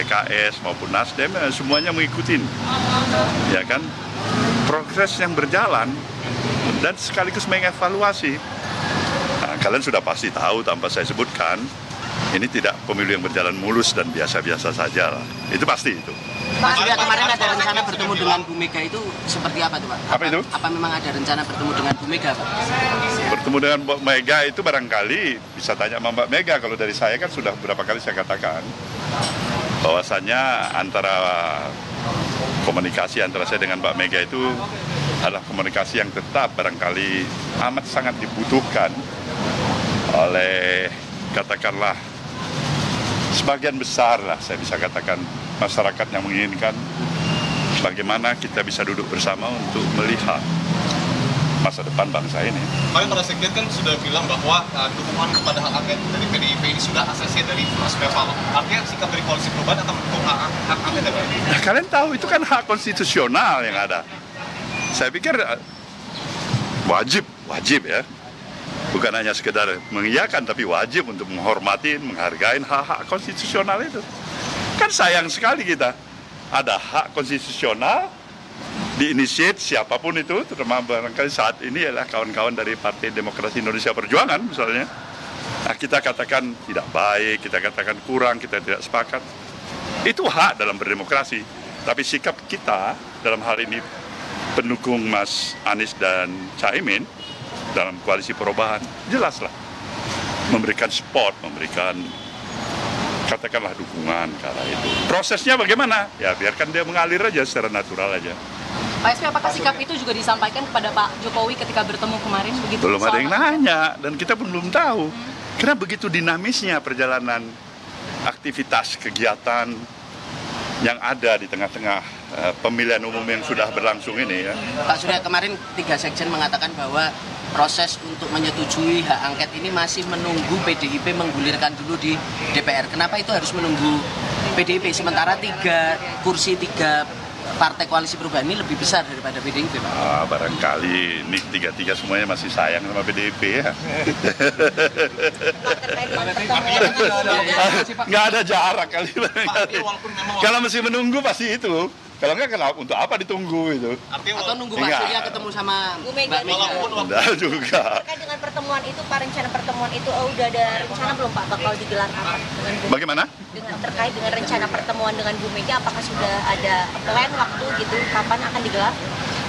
PKS maupun Nasdem, semuanya mengikuti, ya kan, progres yang berjalan dan sekaligus mengevaluasi. Nah, kalian sudah pasti tahu tanpa saya sebutkan, ini tidak pemilu yang berjalan mulus dan biasa-biasa saja lah. Itu pasti itu. Pak Surya, kemarin ada rencana bertemu dengan Bu Mega, itu seperti apa tuh Pak? Apa itu? Apa memang ada rencana bertemu dengan Bu Mega Pak? Bertemu dengan Mbak Mega itu barangkali bisa tanya sama Mbak Mega. Kalau dari saya kan sudah beberapa kali saya katakan bahwasannya antara komunikasi antara saya dengan Mbak Mega itu adalah komunikasi yang tetap barangkali amat sangat dibutuhkan oleh katakanlah sebagian besar lah, saya bisa katakan masyarakat yang menginginkan bagaimana kita bisa duduk bersama untuk melihat masa depan bangsa ini. Kemarin para sekjen kan sudah bilang bahwa dukungan kepada hak angket dari PDIP ini sudah ACC dari Surya Paloh. Artinya sikap dari Koalisi Perubahan akan mendukung hak angket ya Pak? Nah, kalian tahu itu kan hak konstitusional yang ada. Saya pikir wajib ya. Bukan hanya sekedar mengiyakan, tapi wajib untuk menghormati, menghargai hak-hak konstitusional itu. Kan sayang sekali kita ada hak konstitusional diinisiat siapapun itu, terutama barangkali saat ini adalah kawan-kawan dari Partai Demokrasi Indonesia Perjuangan misalnya. Nah, kita katakan tidak baik, kita katakan kurang, kita tidak sepakat. Itu hak dalam berdemokrasi. Tapi sikap kita dalam hal ini pendukung Mas Anies dan Caimin dalam koalisi perubahan, jelaslah memberikan support, memberikan katakanlah dukungan ke arah itu. Prosesnya bagaimana? Ya biarkan dia mengalir aja secara natural aja. Pak SP, apakah sikap itu juga disampaikan kepada Pak Jokowi ketika bertemu kemarin? Begitu, belum ada yang nanya dan kita pun belum tahu. Karena begitu dinamisnya perjalanan aktivitas kegiatan yang ada di tengah-tengah pemilihan umum yang sudah berlangsung ini ya. Pak Surya, kemarin 3 sekjen mengatakan bahwa proses untuk menyetujui hak angket ini masih menunggu PDIP menggulirkan dulu di DPR. Kenapa itu harus menunggu PDIP? Sementara 3 kursi 3 partai koalisi perubahan ini lebih besar daripada PDIP, Pak. Barangkali ini 3 semuanya masih sayang sama PDIP ya. Nggak ada jarak kali. Kalau masih menunggu pasti itu. Kalau nggak, untuk apa ditunggu itu? Atau nunggu Pak Surya ketemu sama Bu Mega. Enggak juga. Terkait dengan pertemuan itu, Pak, rencana pertemuan itu udah ada rencana belum Pak bakal digelar kapan? Bagaimana? Terkait dengan rencana pertemuan dengan Bu Mega, apakah sudah ada plan waktu gitu kapan akan digelar?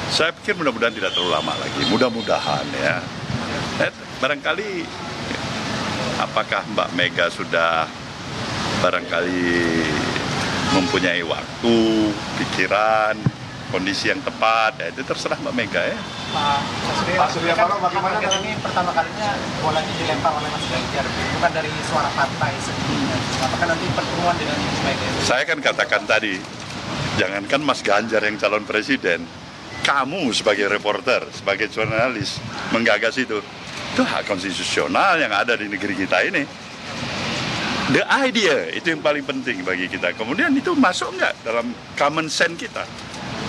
Saya pikir mudah-mudahan tidak terlalu lama lagi. Mudah-mudahan ya. Barangkali apakah Mbak Mega sudah barangkali mempunyai waktu, pikiran, kondisi yang tepat, ya itu terserah Mbak Mega ya. Pak Surya Paloh, bagaimana dengan ini pertama kalinya bolanya dilempar oleh Mas Ganjar, bukan dari suara partai sebelumnya. Apakah nanti pertemuan dengan Mas Mega? Saya kan katakan tadi, jangankan Mas Ganjar yang calon presiden, kamu sebagai reporter, sebagai jurnalis menggagas itu hak konstitusional yang ada di negeri kita ini. The idea itu yang paling penting bagi kita. Kemudian itu masuk nggak dalam common sense kita?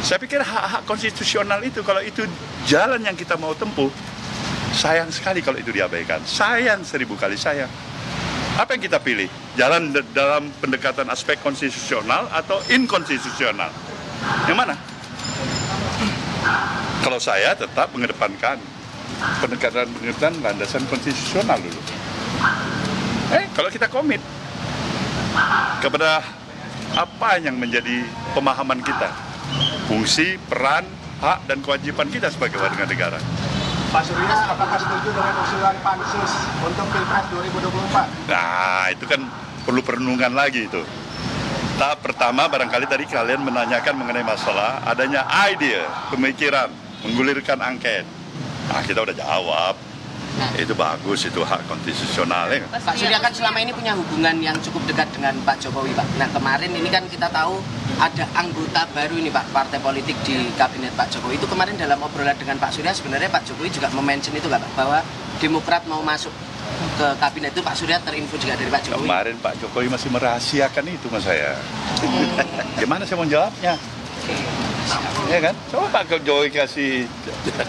Saya pikir hak-hak konstitusional itu, kalau itu jalan yang kita mau tempuh, sayang sekali kalau itu diabaikan. Sayang 1000 kali sayang. Apa yang kita pilih? Jalan dalam pendekatan aspek konstitusional atau inkonstitusional? Yang mana? Kalau saya tetap mengedepankan pendekatan landasan konstitusional dulu. Kalau kita komit kepada apa yang menjadi pemahaman kita, fungsi, peran, hak, dan kewajiban kita sebagai warga negara. Pak Surya, apakah setuju dengan usulan Pansus untuk Pilpres 2024? Nah, itu kan perlu perenungan lagi itu. Tahap pertama barangkali tadi kalian menanyakan mengenai masalah adanya ide, pemikiran, menggulirkan angket. Nah, kita udah jawab. Itu bagus, itu hak konstitusional ya. Pak Surya kan selama ini punya hubungan yang cukup dekat dengan Pak Jokowi, Pak. Nah, kemarin ini kan kita tahu ada anggota baru ini, Pak, partai politik di kabinet Pak Jokowi. Itu kemarin dalam obrolan dengan Pak Surya, sebenarnya Pak Jokowi juga mention itu, Pak, bahwa Demokrat mau masuk ke kabinet itu. Pak Surya terinfo juga dari Pak Jokowi. Kemarin Pak Jokowi masih merahasiakan itu sama saya. Gimana saya mau jawabnya? Ya kan? Coba Pak Jokowi kasih,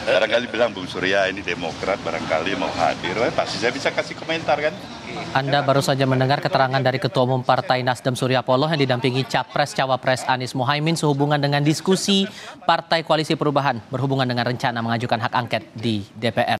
barangkali bilang Bung Surya ini Demokrat barangkali mau hadir, pasti saya bisa kasih komentar kan? Anda baru saja mendengar keterangan dari Ketua Umum Partai Nasdem Surya Paloh yang didampingi Capres-Cawapres Anies Mohaimin sehubungan dengan diskusi Partai Koalisi Perubahan berhubungan dengan rencana mengajukan hak angket di DPR.